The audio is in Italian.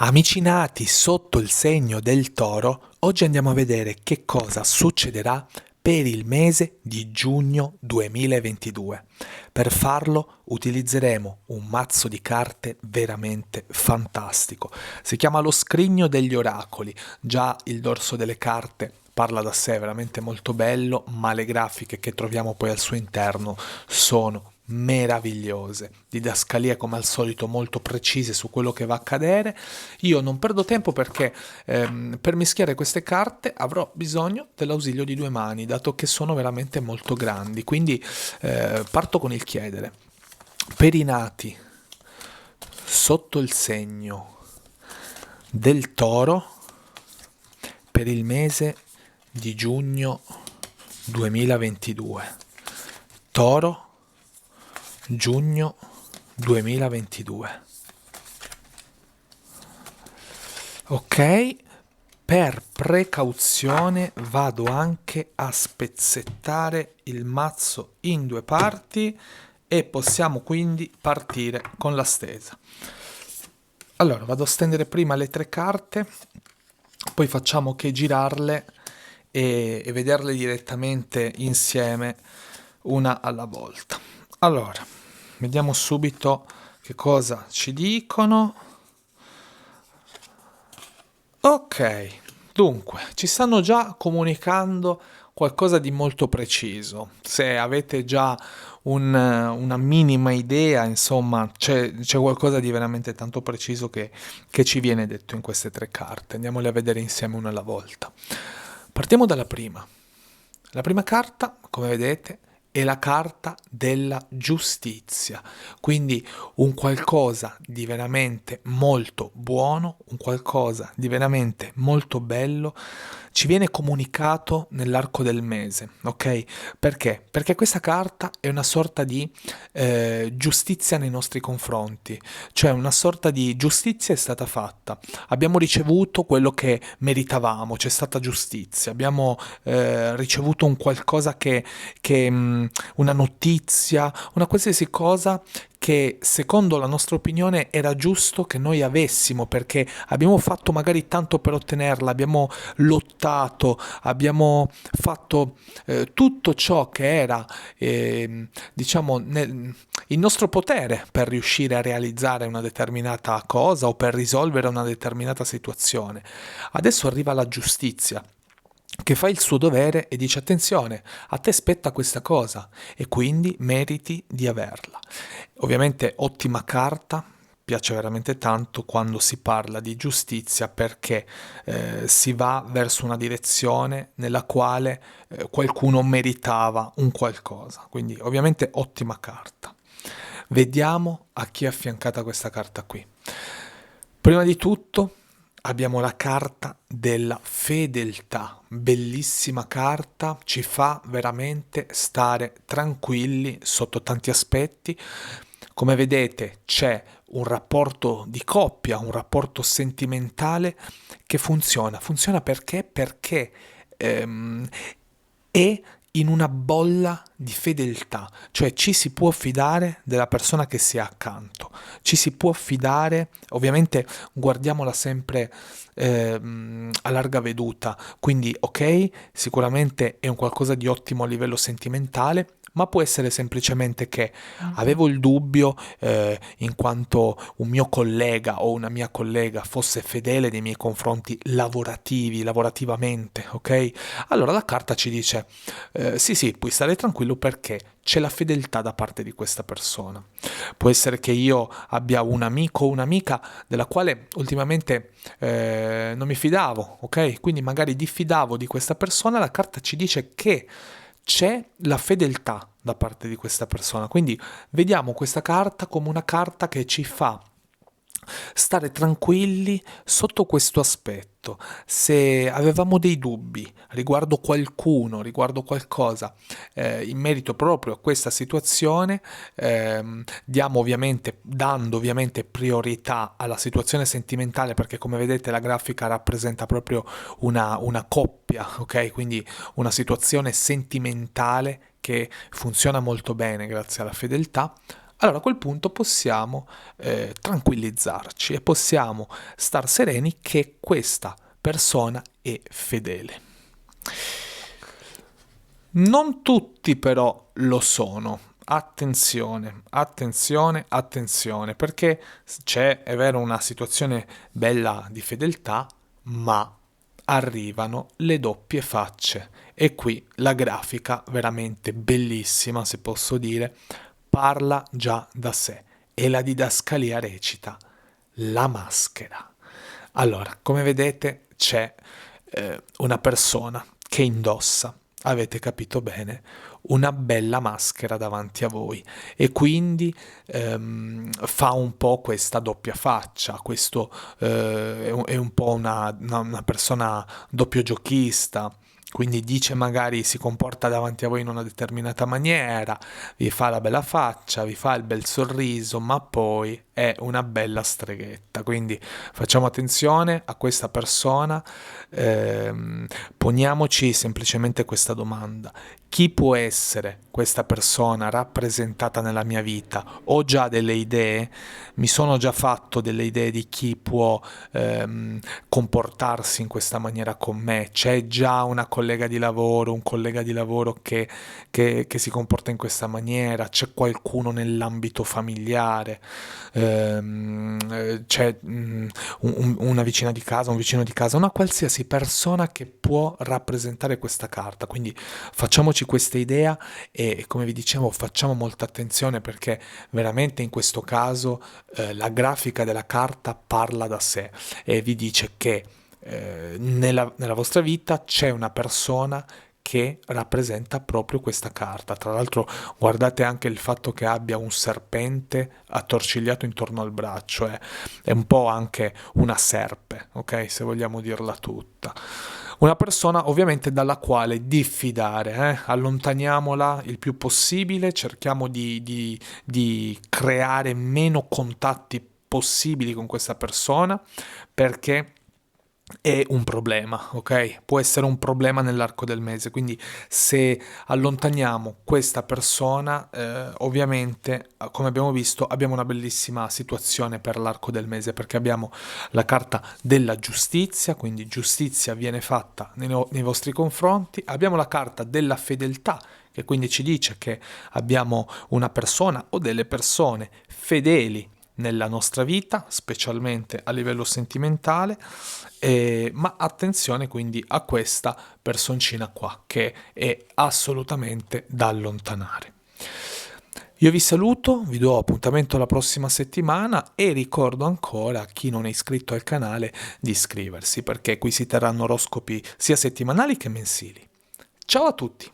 Amici nati sotto il segno del Toro, oggi andiamo a vedere che cosa succederà per il mese di giugno 2022. Per farlo utilizzeremo un mazzo di carte veramente fantastico. Si chiama lo Scrigno degli Oracoli. Già il dorso delle carte parla da sé, è veramente molto bello, ma le grafiche che troviamo poi al suo interno sono meravigliose, didascalie come al solito molto precise su quello che va a accadere. Io non perdo tempo perché per mischiare queste carte avrò bisogno dell'ausilio di due mani, dato che sono veramente molto grandi, quindi parto con il chiedere. Per i nati sotto il segno del Toro, per il mese di giugno 2022. Toro, giugno 2022. Ok, per precauzione vado anche a spezzettare il mazzo in due parti e possiamo quindi partire con la stesa. Allora, vado a stendere prima le tre carte, poi facciamo che girarle e vederle direttamente insieme una alla volta. Allora, vediamo subito che cosa ci dicono. Ok, dunque, ci stanno già comunicando qualcosa di molto preciso. Se avete già una minima idea, insomma, c'è qualcosa di veramente tanto preciso che ci viene detto in queste tre carte. Andiamole a vedere insieme una alla volta. Partiamo dalla prima. La prima carta, come vedete, è la carta della giustizia, quindi un qualcosa di veramente molto buono, un qualcosa di veramente molto bello ci viene comunicato nell'arco del mese, ok? Perché? Perché questa carta è una sorta di giustizia nei nostri confronti, cioè una sorta di giustizia è stata fatta, abbiamo ricevuto quello che meritavamo, c'è stata giustizia, abbiamo ricevuto un qualcosa che una notizia, una qualsiasi cosa che secondo la nostra opinione era giusto che noi avessimo perché abbiamo fatto magari tanto per ottenerla, abbiamo lottato, abbiamo fatto tutto ciò che era diciamo il nostro potere per riuscire a realizzare una determinata cosa o per risolvere una determinata situazione. Adesso arriva la giustizia che fa il suo dovere e dice attenzione, a te spetta questa cosa e quindi meriti di averla. Ovviamente ottima carta, piace veramente tanto quando si parla di giustizia perché si va verso una direzione nella quale qualcuno meritava un qualcosa, quindi ovviamente ottima carta. Vediamo a chi è affiancata questa carta qui. Prima di tutto abbiamo la carta della fedeltà, bellissima carta, ci fa veramente stare tranquilli sotto tanti aspetti. Come vedete c'è un rapporto di coppia, un rapporto sentimentale che funziona. Funziona perché? Perché è in una bolla di fedeltà, cioè ci si può fidare della persona che si ha accanto, ci si può fidare, ovviamente guardiamola sempre a larga veduta, quindi ok, sicuramente è un qualcosa di ottimo a livello sentimentale, ma può essere semplicemente che avevo il dubbio in quanto un mio collega o una mia collega fosse fedele nei miei confronti lavorativamente, ok? Allora la carta ci dice sì sì, puoi stare tranquillo perché c'è la fedeltà da parte di questa persona. Può essere che io abbia un amico o un'amica della quale ultimamente non mi fidavo, ok? Quindi magari diffidavo di questa persona, la carta ci dice che c'è la fedeltà da parte di questa persona. Quindi vediamo questa carta come una carta che ci fa stare tranquilli sotto questo aspetto. Se avevamo dei dubbi riguardo qualcuno, riguardo qualcosa, in merito proprio a questa situazione, dando ovviamente priorità alla situazione sentimentale, perché come vedete la grafica rappresenta proprio una coppia, ok? Quindi una situazione sentimentale che funziona molto bene grazie alla fedeltà. allora a quel punto possiamo tranquillizzarci e possiamo star sereni che questa persona è fedele. Non tutti però lo sono. Attenzione, attenzione, attenzione, perché c'è, è vero, una situazione bella di fedeltà, ma arrivano le doppie facce. E qui la grafica, veramente bellissima, se posso dire, parla già da sé. E la didascalia recita: la maschera. Allora, come vedete, c'è una persona che indossa, avete capito bene, una bella maschera davanti a voi e quindi fa un po' questa doppia faccia, questo è un po' una persona doppio giochista. Quindi dice magari si comporta davanti a voi in una determinata maniera, vi fa la bella faccia, vi fa il bel sorriso, ma poi è una bella streghetta. Quindi facciamo attenzione a questa persona, poniamoci semplicemente questa domanda: chi può essere questa persona rappresentata nella mia vita? Ho già delle idee, mi sono già fatto delle idee di chi può comportarsi in questa maniera con me. C'è già una collega di lavoro, un collega di lavoro che si comporta in questa maniera, c'è qualcuno nell'ambito familiare, c'è una vicina di casa, un vicino di casa, una qualsiasi persona che può rappresentare questa carta. Quindi facciamoci questa idea e come vi dicevo facciamo molta attenzione perché veramente in questo caso la grafica della carta parla da sé e vi dice che nella vostra vita c'è una persona che rappresenta proprio questa carta. Tra l'altro guardate anche il fatto che abbia un serpente attorcigliato intorno al braccio, è un po' anche una serpe, ok? Se vogliamo dirla tutta. Una persona ovviamente dalla quale diffidare, allontaniamola il più possibile, cerchiamo di creare meno contatti possibili con questa persona perché è un problema, ok? Può essere un problema nell'arco del mese, quindi se allontaniamo questa persona, ovviamente, come abbiamo visto, abbiamo una bellissima situazione per l'arco del mese, perché abbiamo la carta della giustizia, quindi giustizia viene fatta nei vostri confronti, abbiamo la carta della fedeltà, che quindi ci dice che abbiamo una persona o delle persone fedeli nella nostra vita, specialmente a livello sentimentale, ma attenzione quindi a questa personcina qua che è assolutamente da allontanare. Io vi saluto, vi do appuntamento la prossima settimana e ricordo ancora a chi non è iscritto al canale di iscriversi perché qui si terranno oroscopi sia settimanali che mensili. Ciao a tutti!